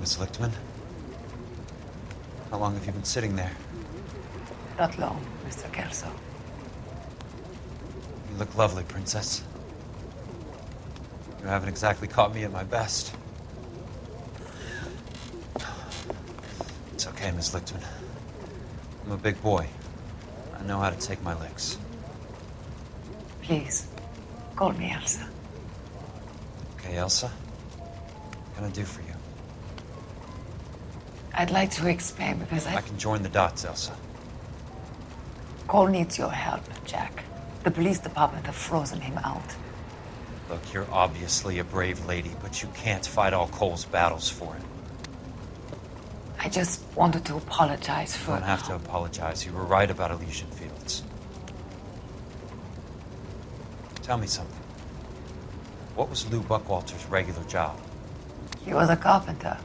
Miss Lichtman. How long have you been sitting there? Not long, Mr. Kelso. You look lovely, Princess. You haven't exactly caught me at my best. It's okay, Miss Lichtman. I'm a big boy. I know how to take my licks. Please, call me Elsa. Okay, Elsa? What can I do for you? I'd like to explain because I can join the dots, Elsa. Cole needs your help, Jack. The police department have frozen him out. Look, you're obviously a brave lady, but you can't fight all Cole's battles for it. I just wanted to apologize for... You don't have to apologize. You were right about Elysian Fields. Tell me something. What was Lou Buchwalter's regular job? He was a carpenter.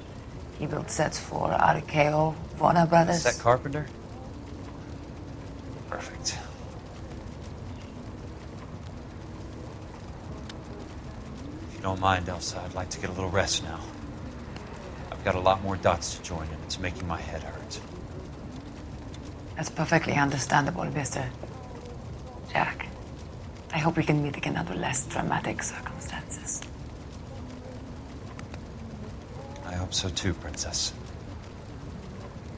He built sets for RKO, Warner Brothers. Set carpenter? Perfect. If you don't mind, Elsa, I'd like to get a little rest now. I've got a lot more dots to join, and it's making my head hurt. That's perfectly understandable, Mr. Jack. I hope we can meet again under less dramatic circumstances. I hope so too, Princess.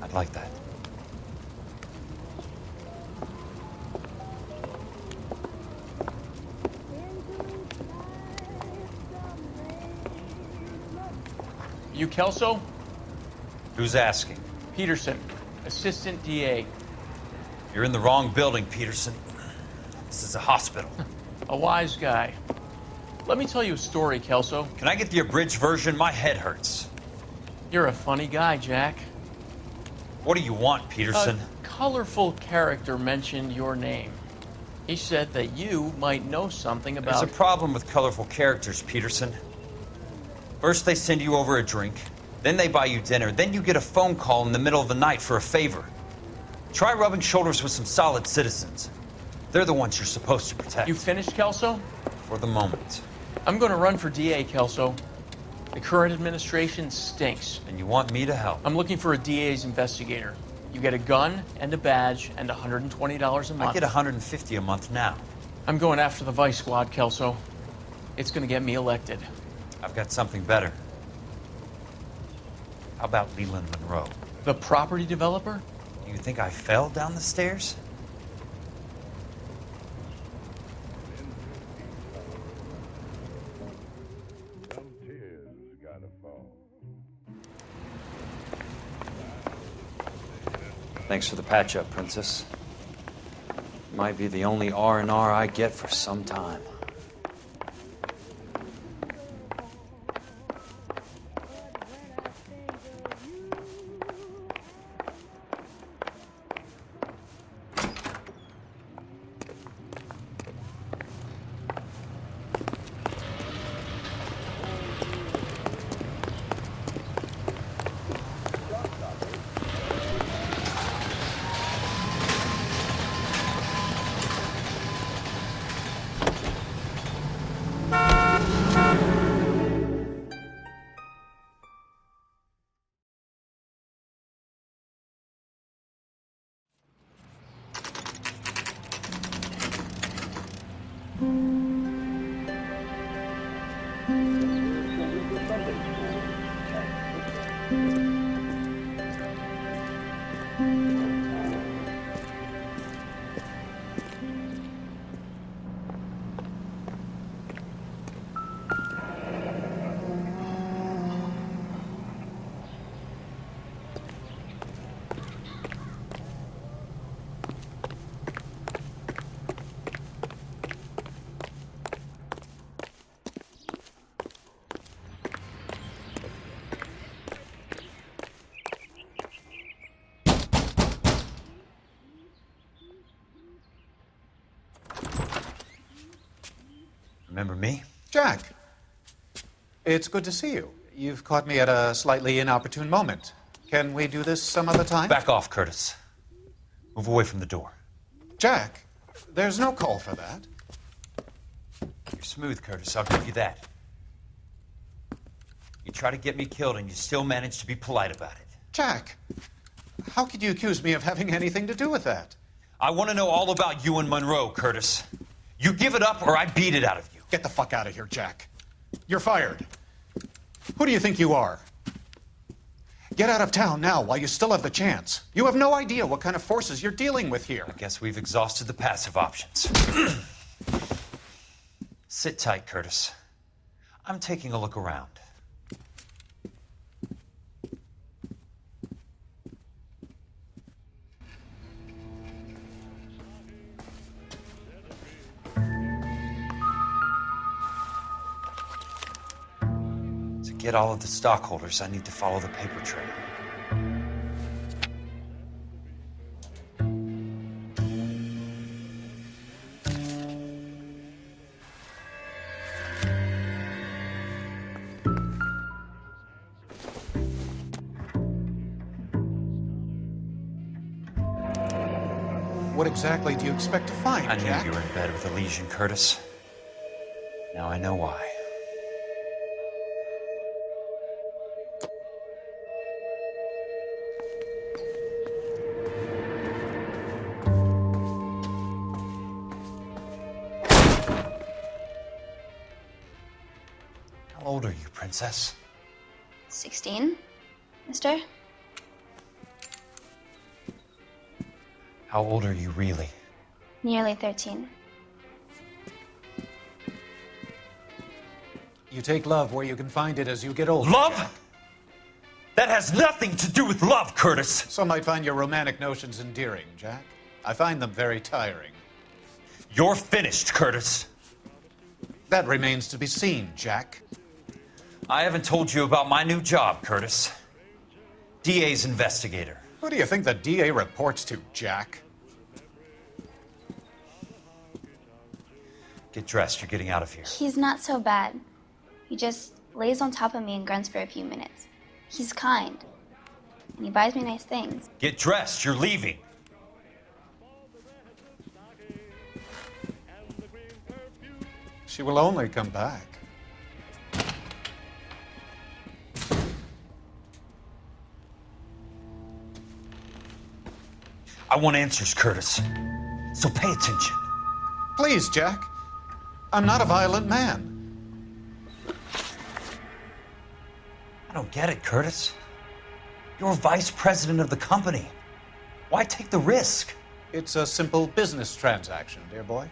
I'd like that. You Kelso? Who's asking? Peterson, Assistant DA. You're in the wrong building, Peterson. This is a hospital. A wise guy. Let me tell you a story, Kelso. Can I get the abridged version? My head hurts. You're a funny guy, Jack. What do you want, Peterson? A colorful character mentioned your name. He said that you might know something about... There's a problem with colorful characters, Peterson. First they send you over a drink, then they buy you dinner, then you get a phone call in the middle of the night for a favor. Try rubbing shoulders with some solid citizens. They're the ones you're supposed to protect. You finished, Kelso? For the moment. I'm going to run for DA, Kelso. The current administration stinks. And you want me to help? I'm looking for a DA's investigator. You get a gun and a badge and $120 a month. I get $150 a month now. I'm going after the Vice Squad, Kelso. It's going to get me elected. I've got something better. How about Leland Monroe? The property developer? Do you think I fell down the stairs? Thanks for the patch-up, Princess. Might be the only R&R I get for some time. Remember me? Jack, it's good to see you. You've caught me at a slightly inopportune moment. Can we do this some other time? Back off, Curtis. Move away from the door. Jack, there's no call for that. You're smooth, Curtis. I'll give you that. You try to get me killed and you still manage to be polite about it. Jack, how could you accuse me of having anything to do with that? I want to know all about you and Monroe, Curtis. You give it up or I beat it out of you. Get the fuck out of here, Jack. You're fired. Who do you think you are? Get out of town now while you still have the chance. You have no idea what kind of forces you're dealing with here. I guess we've exhausted the passive options. Sit tight, Curtis. I'm taking a look around. To get all of the stockholders, I need to follow the paper trail. What exactly do you expect to find, I knew Jack? you were in bed with a lesion, Curtis. Now I know why. How old are you, Princess? 16, mister? How old are you really? Nearly 13. You take love where you can find it as you get older. Love? Jack. That has nothing to do with love, Curtis. Some might find your romantic notions endearing, Jack. I find them very tiring. You're finished, Curtis. That remains to be seen, Jack. I haven't told you about my new job, Curtis. DA's investigator. Who do you think the DA reports to, Jack? Get dressed, you're getting out of here. He's not so bad. He just lays on top of me and grunts for a few minutes. He's kind. And he buys me nice things. Get dressed, you're leaving. She will only come back. I want answers, Curtis. So pay attention. Please, Jack. I'm not a violent man. I don't get it, Curtis. You're vice president of the company. Why take the risk? It's a simple business transaction, dear boy.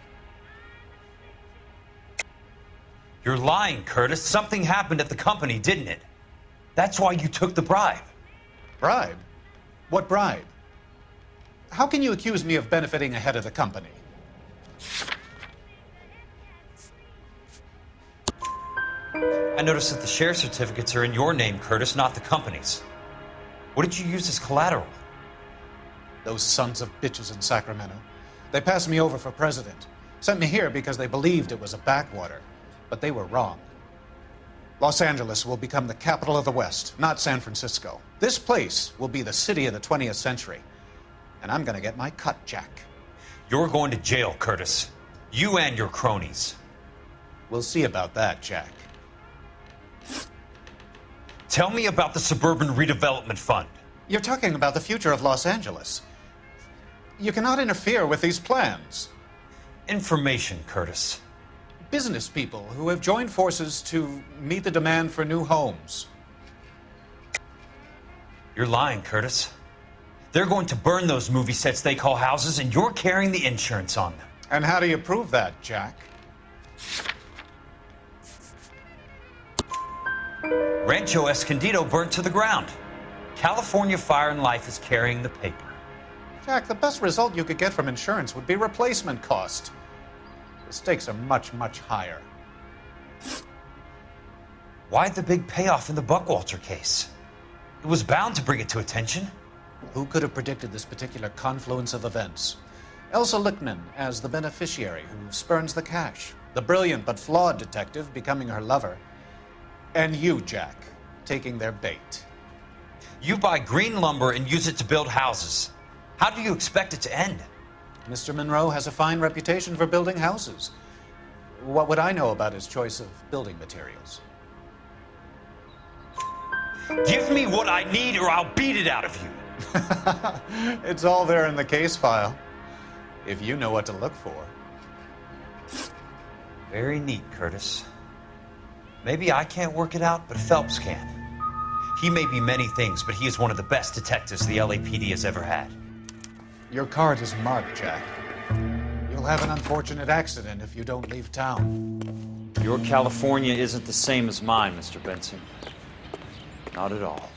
You're lying, Curtis. Something happened at the company, didn't it? That's why you took the bribe. Bribe? What bribe? How can you accuse me of benefiting ahead of the company? I noticed that the share certificates are in your name, Curtis, not the company's. What did you use as collateral? Those sons of bitches in Sacramento. They passed me over for president. Sent me here because they believed it was a backwater. But they were wrong. Los Angeles will become the capital of the West, not San Francisco. This place will be the city of the 20th century. And I'm gonna get my cut, Jack. You're going to jail, Curtis. You and your cronies. We'll see about that, Jack. Tell me about the Suburban Redevelopment Fund. You're talking about the future of Los Angeles. You cannot interfere with these plans. Information, Curtis. Business people who have joined forces to meet the demand for new homes. You're lying, Curtis. They're going to burn those movie sets they call houses, and you're carrying the insurance on them. And how do you prove that, Jack? Rancho Escondido burnt to the ground. California Fire and Life is carrying the paper. Jack, the best result you could get from insurance would be replacement cost. The stakes are much, much higher. Why the big payoff in the Buchwalter case? It was bound to bring it to attention. Who could have predicted this particular confluence of events? Elsa Lichtman as the beneficiary who spurns the cash. The brilliant but flawed detective becoming her lover. And you, Jack, taking their bait. You buy green lumber and use it to build houses. How do you expect it to end? Mr. Monroe has a fine reputation for building houses. What would I know about his choice of building materials? Give me what I need or I'll beat it out of you. It's all there in the case file, if you know what to look for. Very neat, Curtis. Maybe I can't work it out, but Phelps can. He may be many things, but he is one of the best detectives the LAPD has ever had. Your card is marked, Jack. You'll have an unfortunate accident if you don't leave town. Your California isn't the same as mine, Mr. Benson. Not at all.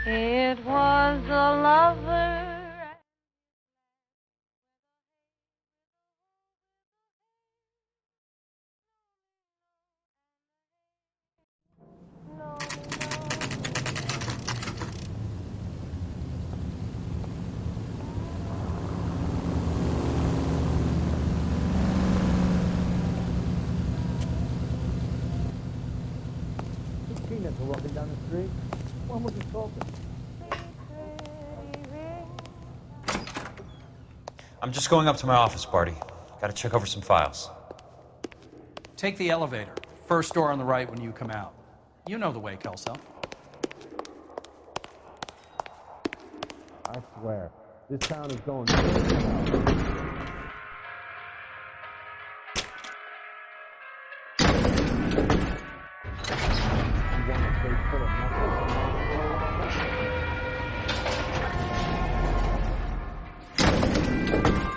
It was a lover. Peanuts are walking down the street. One was assaulted. I'm just going up to my office, Barty. Gotta check over some files. Take the elevator. First door on the right when you come out. You know the way, Kelso. I swear, this town is going.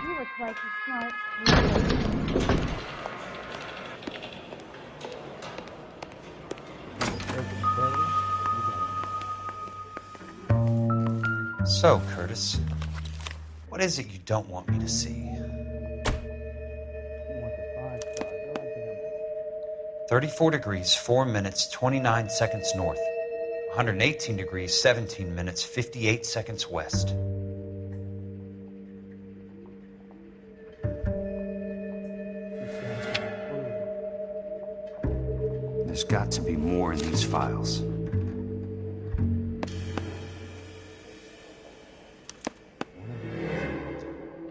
You were twice as smart. So, Curtis, what is it you don't want me to see? 34 degrees, 4 minutes, 29 seconds north. 118 degrees, 17 minutes, 58 seconds west. There's got to be more in these files.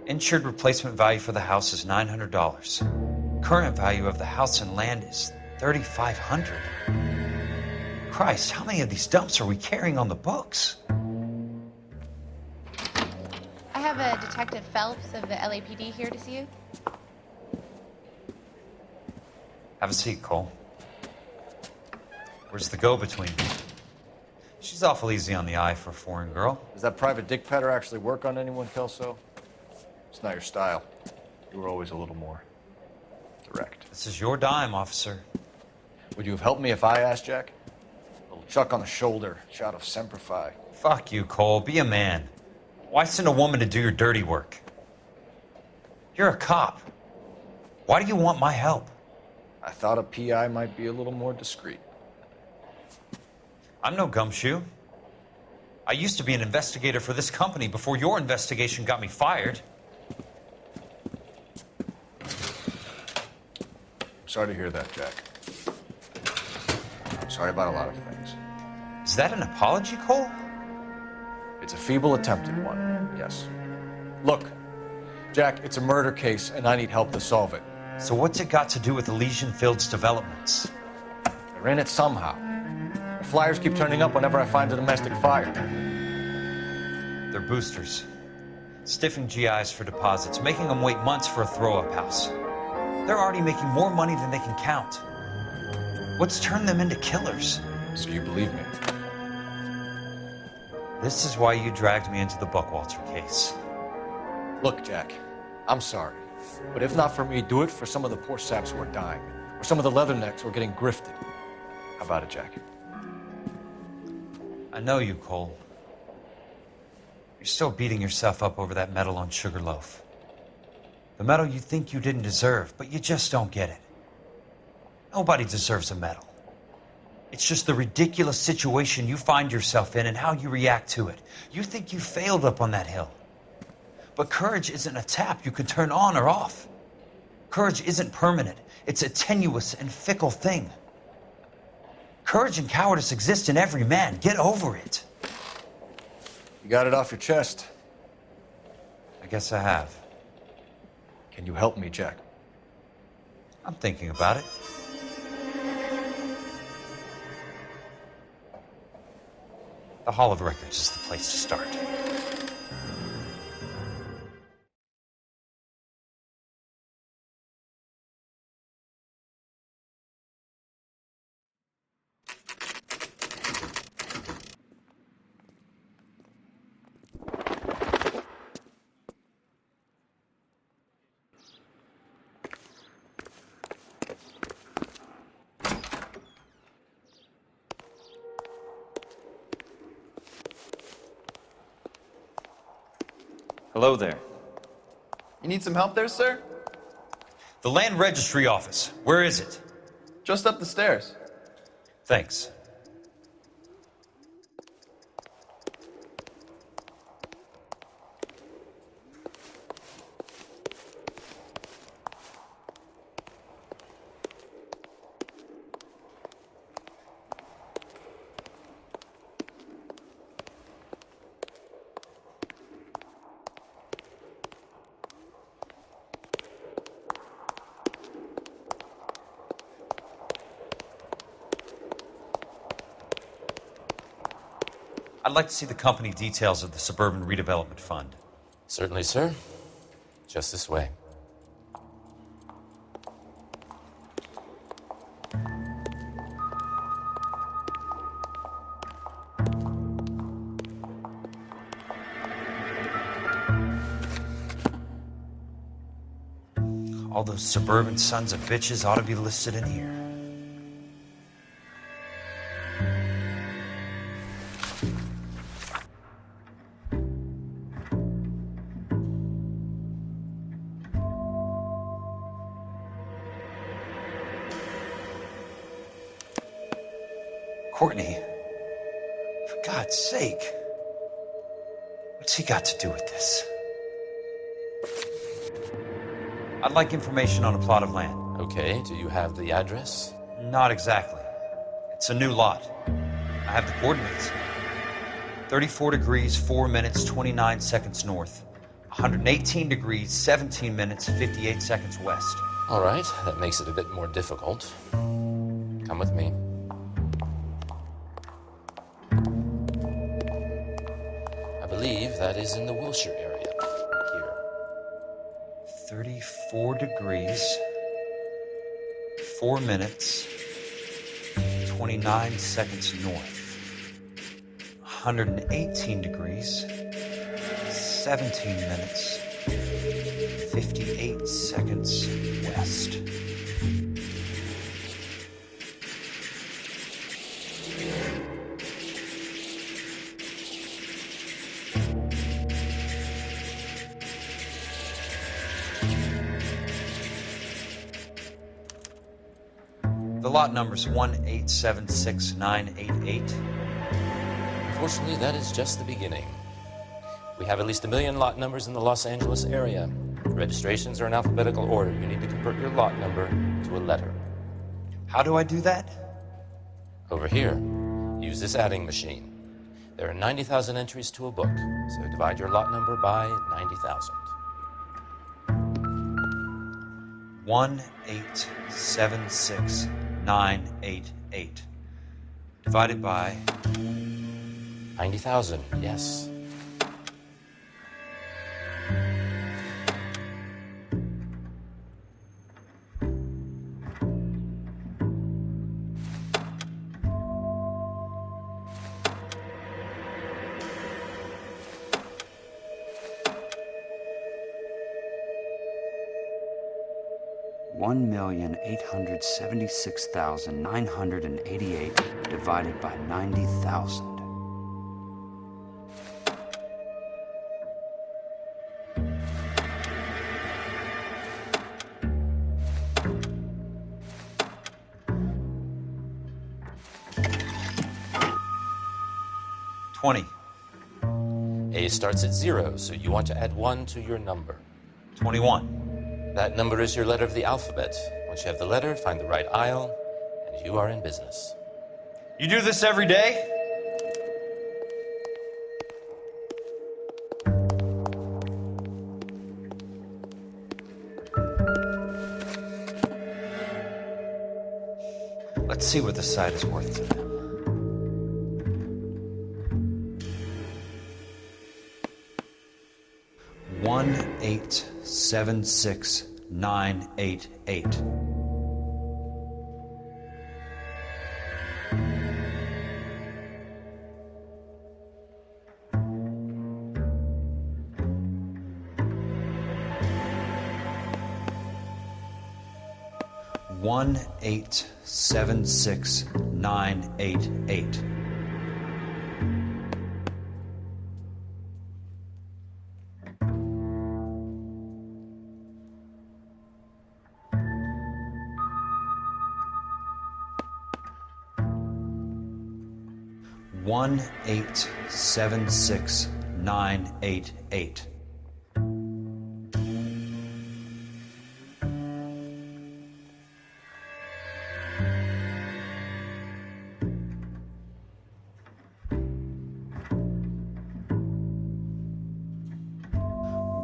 Insured replacement value for the house is $900. Current value of the house and land is $3,500. Christ, how many of these dumps are we carrying on the books? I have a Detective Phelps of the LAPD here to see you. Have a seat, Cole. Where's the go-between? She's awful easy on the eye for a foreign girl. Does that private dick petter actually work on anyone, Kelso? It's not your style. You were always a little more direct. This is your dime, officer. Would you have helped me if I asked, Jack? A little chuck on the shoulder, shot of Semper Fi. Fuck you, Cole. Be a man. Why send a woman to do your dirty work? You're a cop. Why do you want my help? I thought a PI might be a little more discreet. I'm no gumshoe. I used to be an investigator for this company before your investigation got me fired. Sorry to hear that, Jack. I'm sorry about a lot of things. Is that an apology, Cole? It's a feeble attempted one, yes. Look, Jack, it's a murder case, and I need help to solve it. So what's it got to do with Elysian Fields developments? They're in it somehow. The flyers keep turning up whenever I find a domestic fire. They're boosters. Stiffing GIs for deposits, making them wait months for a throw-up house. They're already making more money than they can count. What's turned them into killers? So you believe me? This is why you dragged me into the Buchwalter case. Look, Jack, I'm sorry. But if not for me, do it for some of the poor saps who are dying. Or some of the leathernecks who are getting grifted. How about it, Jack? I know you, Cole. You're still beating yourself up over that medal on Sugarloaf. The medal you think you didn't deserve, but you just don't get it. Nobody deserves a medal. It's just the ridiculous situation you find yourself in and how you react to it. You think you failed up on that hill. But courage isn't a tap you can turn on or off. Courage isn't permanent. It's a tenuous and fickle thing. Courage and cowardice exist in every man. Get over it. You got it off your chest. I guess I have. Can you help me, Jack? I'm thinking about it. The Hall of Records is the place to start. Hello there. You need some help there, sir? The Land Registry Office. Where is it? Just up the stairs. Thanks. I'd like to see the company details of the Suburban Redevelopment Fund. Certainly, sir. Just this way. All those suburban sons of bitches ought to be listed in here. Courtney, for God's sake, what's he got to do with this? I'd like information on a plot of land. Okay, do you have the address? Not exactly. It's a new lot. I have the coordinates. 34 degrees, 4 minutes, 29 seconds north. 118 degrees, 17 minutes, 58 seconds west. All right, that makes it a bit more difficult. Come with me. I believe that is in the Wilshire area. Here. 34 degrees, 4 minutes, 29 seconds north. 118 degrees, 17 minutes, 58 seconds west. The lot number's 1876988. Unfortunately, that is just the beginning. We have at least 1 million lot numbers in the Los Angeles area. Registrations are in alphabetical order. You need to convert your lot number to a letter. How do I do that? Over here, use this adding machine. There are 90,000 entries to a book, so divide your lot number by 90,000. 1876988. Divided by 90,000, yes. $1,876,988 divided by 90,000. A starts at 0, so you want to add 1 to your number. 21. That number is your letter of the alphabet. Once you have the letter, find the right aisle, and you are in business. You do this every day? Let's see what the site is worth to them. $1,876,988. $1,876,988.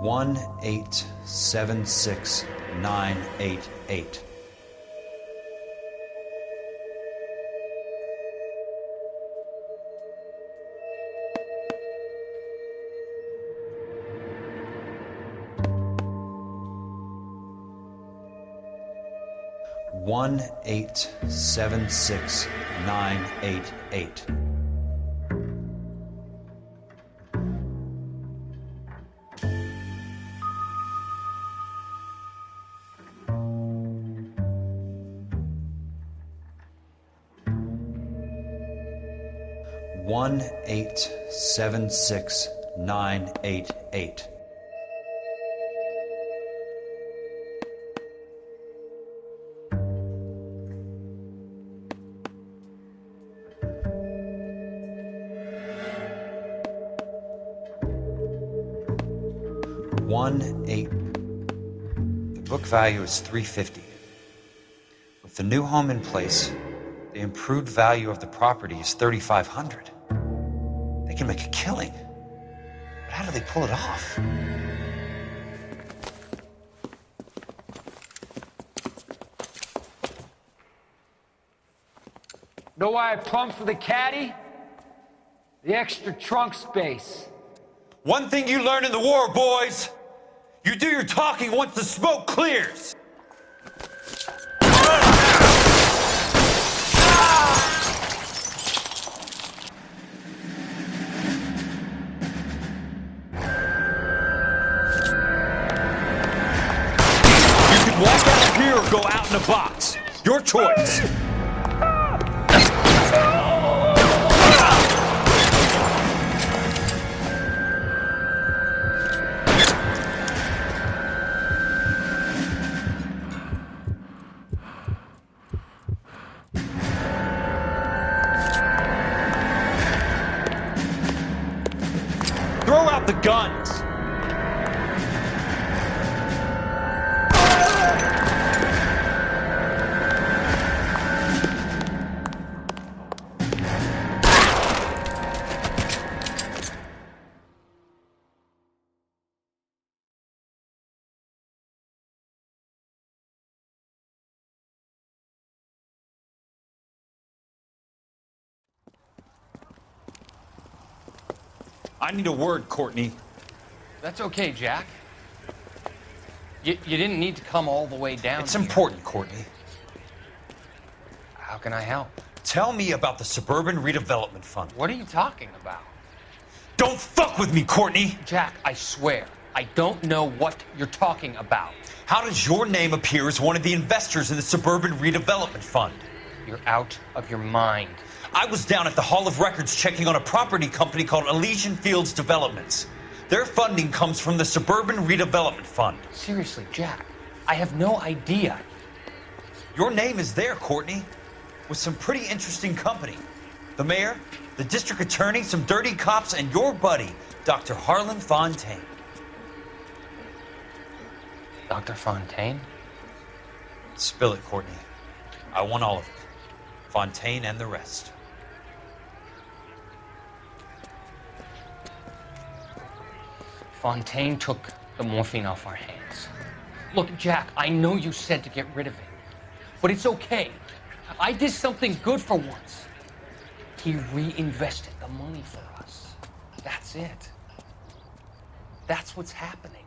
$1,876,988. $1,876,988. $1,876,988. $1,876,988. The book value is $350. With the new home in place, the improved value of the property is $3,500. They can make a killing. But how do they pull it off? Know why I plumbed for the caddy? The extra trunk space. One thing you learn in the war, boys. You do your talking once the smoke clears. You can walk out here or go out in a box. Your choice. Throw out the guns! I need a word, Courtney. That's okay, Jack. You didn't need to come all the way down. It's here. important, Courtney. How can I help? Tell me about the Suburban Redevelopment Fund. What are you talking about? Don't fuck with me, Courtney! Jack, I swear, I don't know what you're talking about. How does your name appear as one of the investors in the Suburban Redevelopment Fund? You're out of your mind. I was down at the Hall of Records checking on a property company called Elysian Fields Developments. Their funding comes from the Suburban Redevelopment Fund. Seriously, Jack, I have no idea. Your name is there, Courtney, with some pretty interesting company. The mayor, the district attorney, some dirty cops, and your buddy, Dr. Harlan Fontaine. Dr. Fontaine? Spill it, Courtney. I want all of it. Fontaine and the rest. Fontaine took the morphine off our hands. Look, Jack, I know you said to get rid of it, but it's okay. I did something good for once. He reinvested the money for us. That's it. That's what's happening.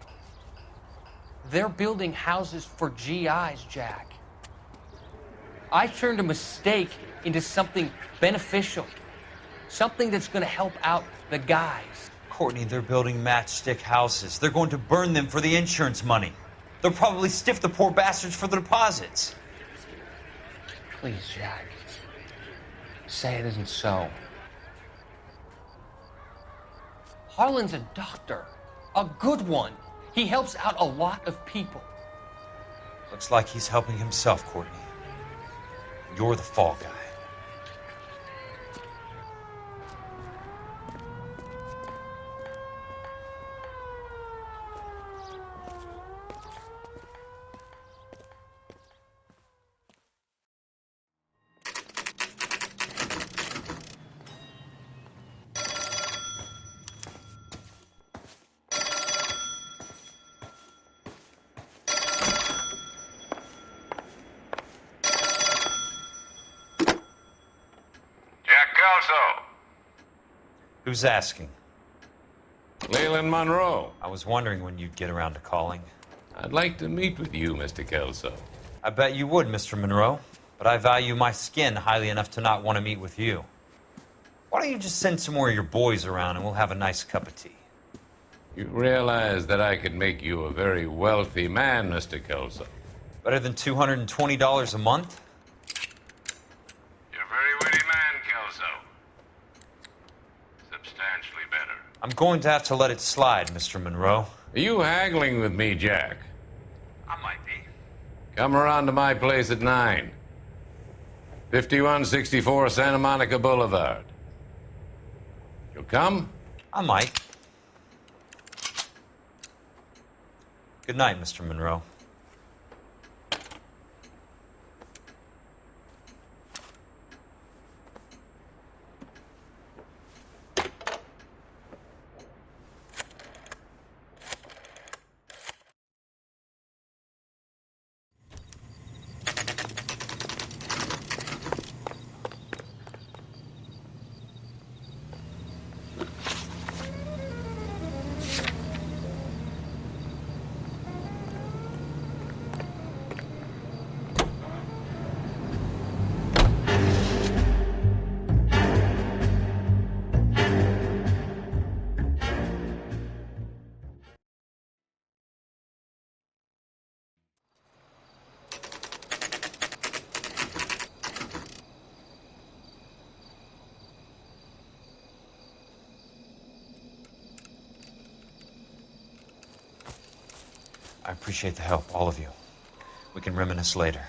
They're building houses for GIs, Jack. I turned a mistake into something beneficial, something that's going to help out the guys. Courtney, they're building matchstick houses. They're going to burn them for the insurance money. They'll probably stiff the poor bastards for the deposits. Please, Jack. Say it isn't so. Harlan's a doctor. A good one. He helps out a lot of people. Looks like he's helping himself, Courtney. You're the fall guy. Who's asking? Leland Monroe. I was wondering when you'd get around to calling. I'd like to meet with you, Mr. Kelso. I bet you would, Mr. Monroe. But I value my skin highly enough to not want to meet with you. Why don't you just send some more of your boys around and we'll have a nice cup of tea? You realize that I could make you a very wealthy man, Mr. Kelso. Better than $220 a month? You're a very witty man, Kelso. Substantially better. I'm going to have to let it slide, Mr. Monroe. Are you haggling with me, Jack? I might be. Come around to my place at 9. 5164 Santa Monica Boulevard. You'll come? I might. Good night, Mr. Monroe. I appreciate the help, all of you. We can reminisce later.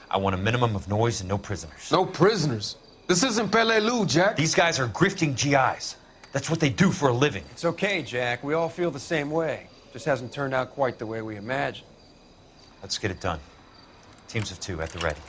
I want a minimum of noise and no prisoners. No prisoners? This isn't Peleliu, Jack. These guys are grifting GIs. That's what they do for a living. It's okay, Jack. We all feel the same way. Just hasn't turned out quite the way we imagined. Let's get it done. Teams of 2 at the ready.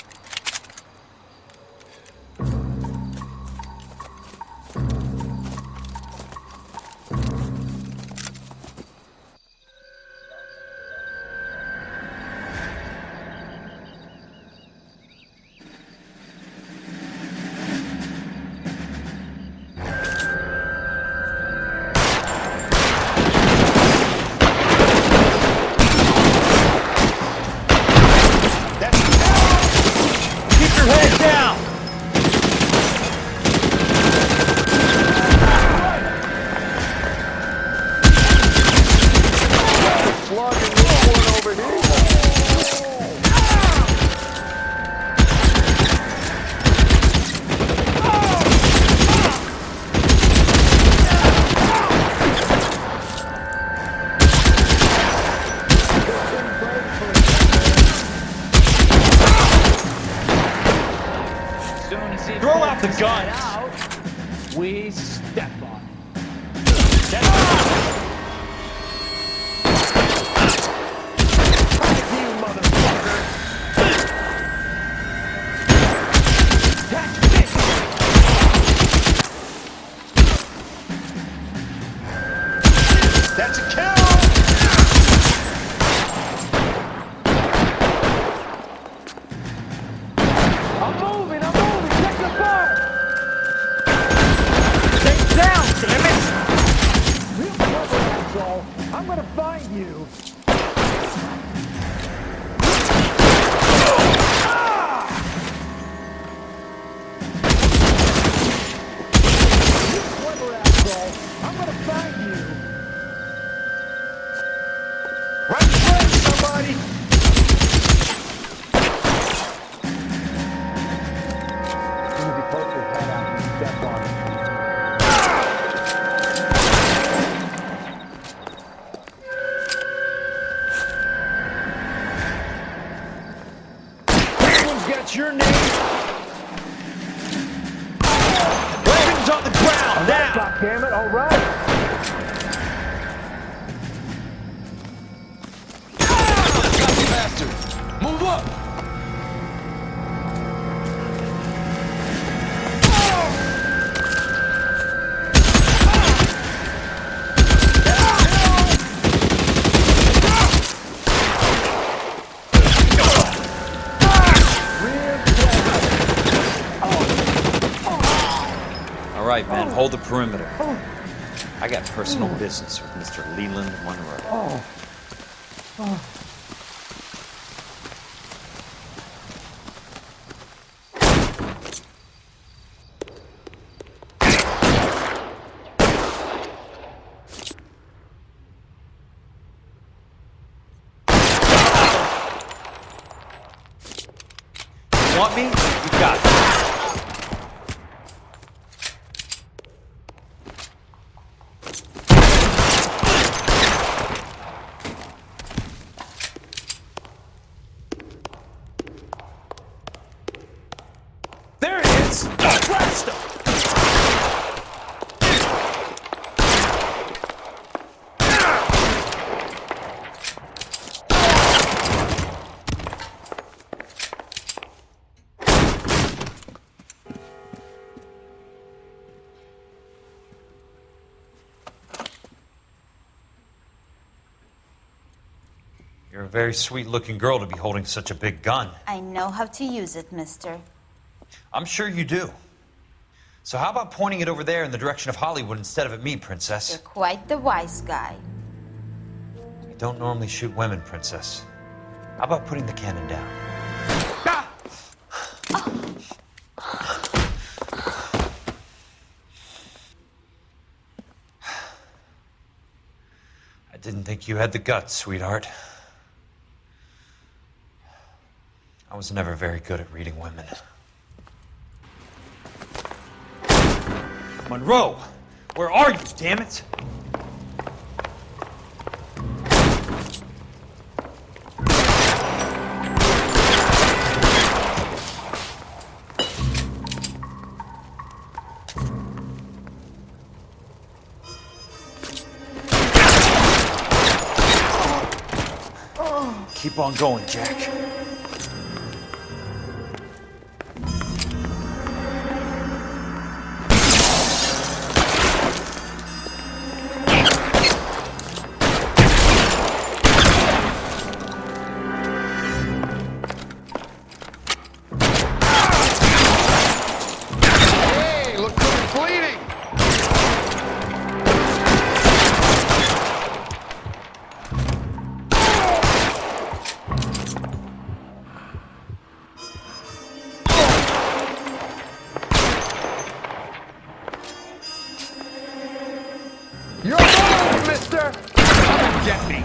Drop the gun! Out, we step on it. Thank you, motherfucker! Catch this! That's a kill! I'm moving! Check the bar! Stay down, damn it! Real clever, asshole. I'm gonna find you. Real clever, asshole. I'm gonna find you. Right place, somebody! Got your name? Weapons on the ground, now! God damn it, all right. Got you, bastard! Move up! All right, man, hold the perimeter. I got personal business with Mr. Leland Monroe. You want me? You got it. There it is! Blast him! You're a very sweet-looking girl to be holding such a big gun. I know how to use it, mister. I'm sure you do. So how about pointing it over there in the direction of Hollywood instead of at me, Princess? You're quite the wise guy. I don't normally shoot women, Princess. How about putting the cannon down? I didn't think you had the guts, sweetheart. I was never very good at reading women. Monroe! Where are you, damn it? Keep on going, Jack. You're alone, mister! Come and get me!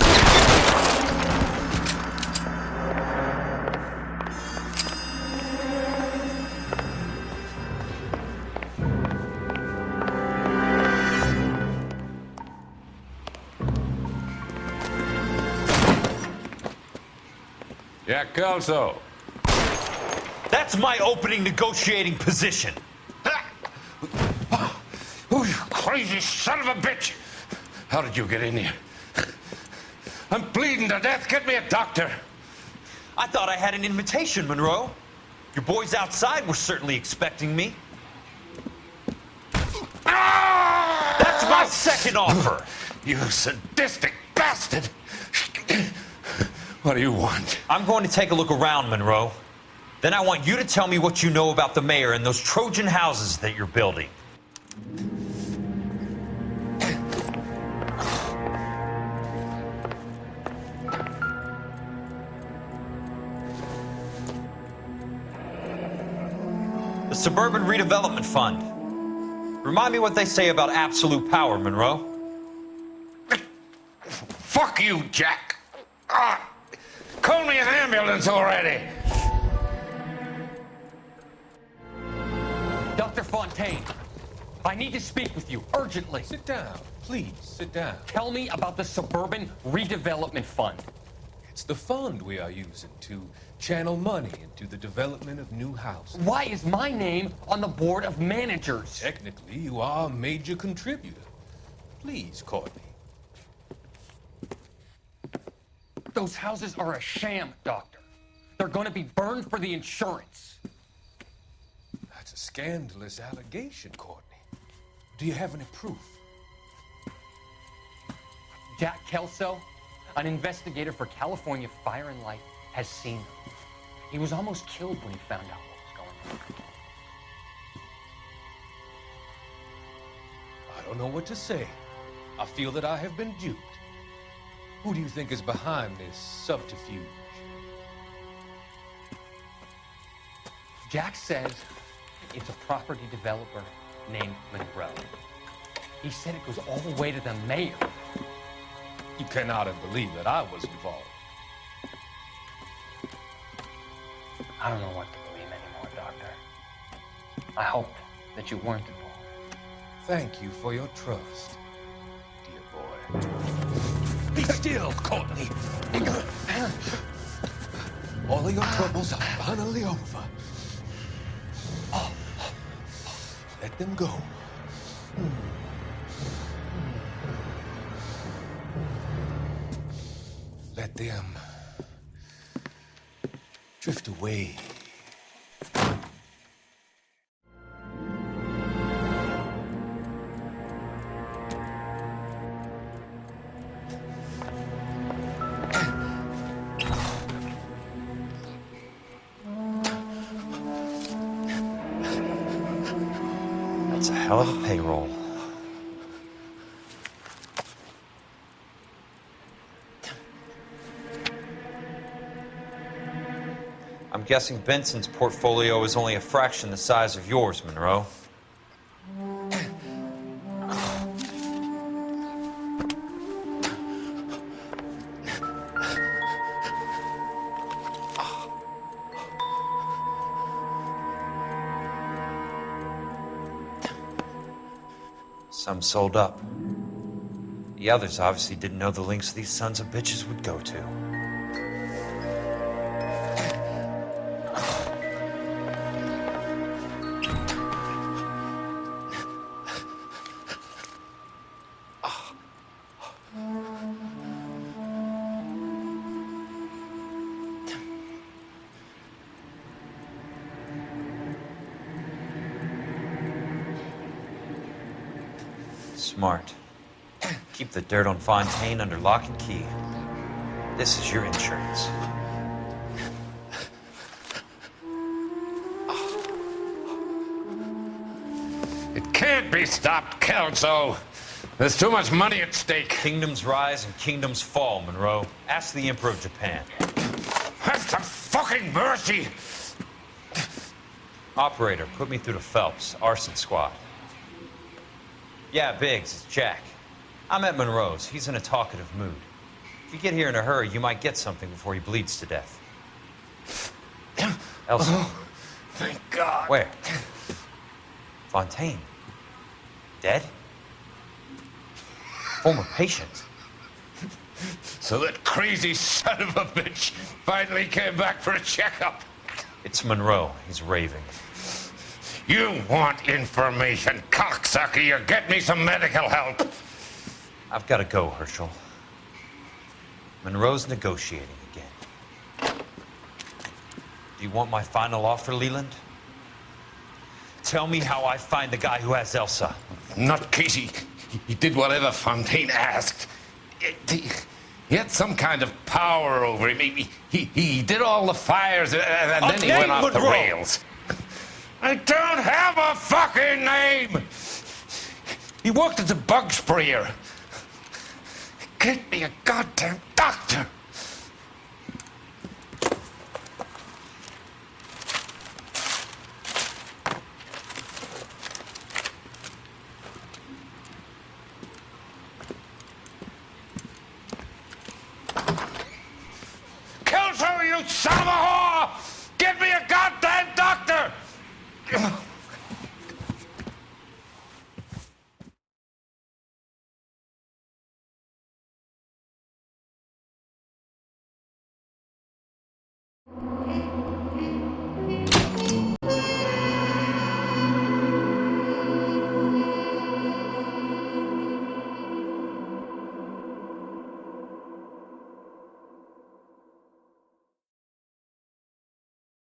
Jack Kelso. That's my opening negotiating position. Hey, crazy son of a bitch! How did you get in here? I'm bleeding to death. Get me a doctor. I thought I had an invitation, Monroe. Your boys outside were certainly expecting me. That's my second offer. You sadistic bastard! What do you want? I'm going to take a look around, Monroe. Then I want you to tell me what you know about the mayor and those Trojan houses that you're building. The Suburban Redevelopment Fund. Remind me what they say about absolute power, Monroe. Fuck you, Jack. Call me an ambulance already. Dr. Fontaine, I need to speak with you urgently. Sit down. Please, sit down. Tell me about the Suburban Redevelopment Fund. It's the fund we are using to channel money into the development of new houses. Why is my name on the board of managers? Technically, you are a major contributor. Please, Courtney. Those houses are a sham, Doctor. They're going to be burned for the insurance. That's a scandalous allegation, Courtney. Do you have any proof? Jack Kelso, an investigator for California Fire and Life, has seen them. He was almost killed when he found out what was going on. I don't know what to say. I feel that I have been duped. Who do you think is behind this subterfuge? Jack says it's a property developer named Monroe. He said it goes all the way to the mayor. You cannot have believed that I was involved. I don't know what to believe anymore, Doctor. I hope that you weren't involved. Thank you for your trust, dear boy. Be still, Courtney. All of your troubles are finally over. Let them go. Let them drift away. That's a hell of a payroll. I'm guessing Benson's portfolio is only a fraction the size of yours, Monroe. Some sold up. The others obviously didn't know the lengths these sons of bitches would go to. Smart. Keep the dirt on Fontaine under lock and key. This is your insurance. It can't be stopped, Kelso. There's too much money at stake. Kingdoms rise and kingdoms fall, Monroe. Ask the Emperor of Japan. Have some fucking mercy! Operator, put me through to Phelps, arson squad. Yeah, Biggs, it's Jack. I'm at Monroe's. He's in a talkative mood. If you get here in a hurry, you might get something before he bleeds to death. Elsa. Oh, thank God. Where? Fontaine. Dead? Former patient. So that crazy son of a bitch finally came back for a checkup. It's Monroe. He's raving. You want information, cocksucker. You get me some medical help. I've got to go, Herschel. Monroe's negotiating again. Do you want my final offer, Leland? Tell me how I find the guy who has Elsa. Nutcase, he did whatever Fontaine asked. He had some kind of power over him. He did all the fires, and then he went off the rails. I don't have a fucking name! He worked as a bug sprayer. Get me a goddamn doctor! Kill some of you son of a whore! Get me a goddamn doctor!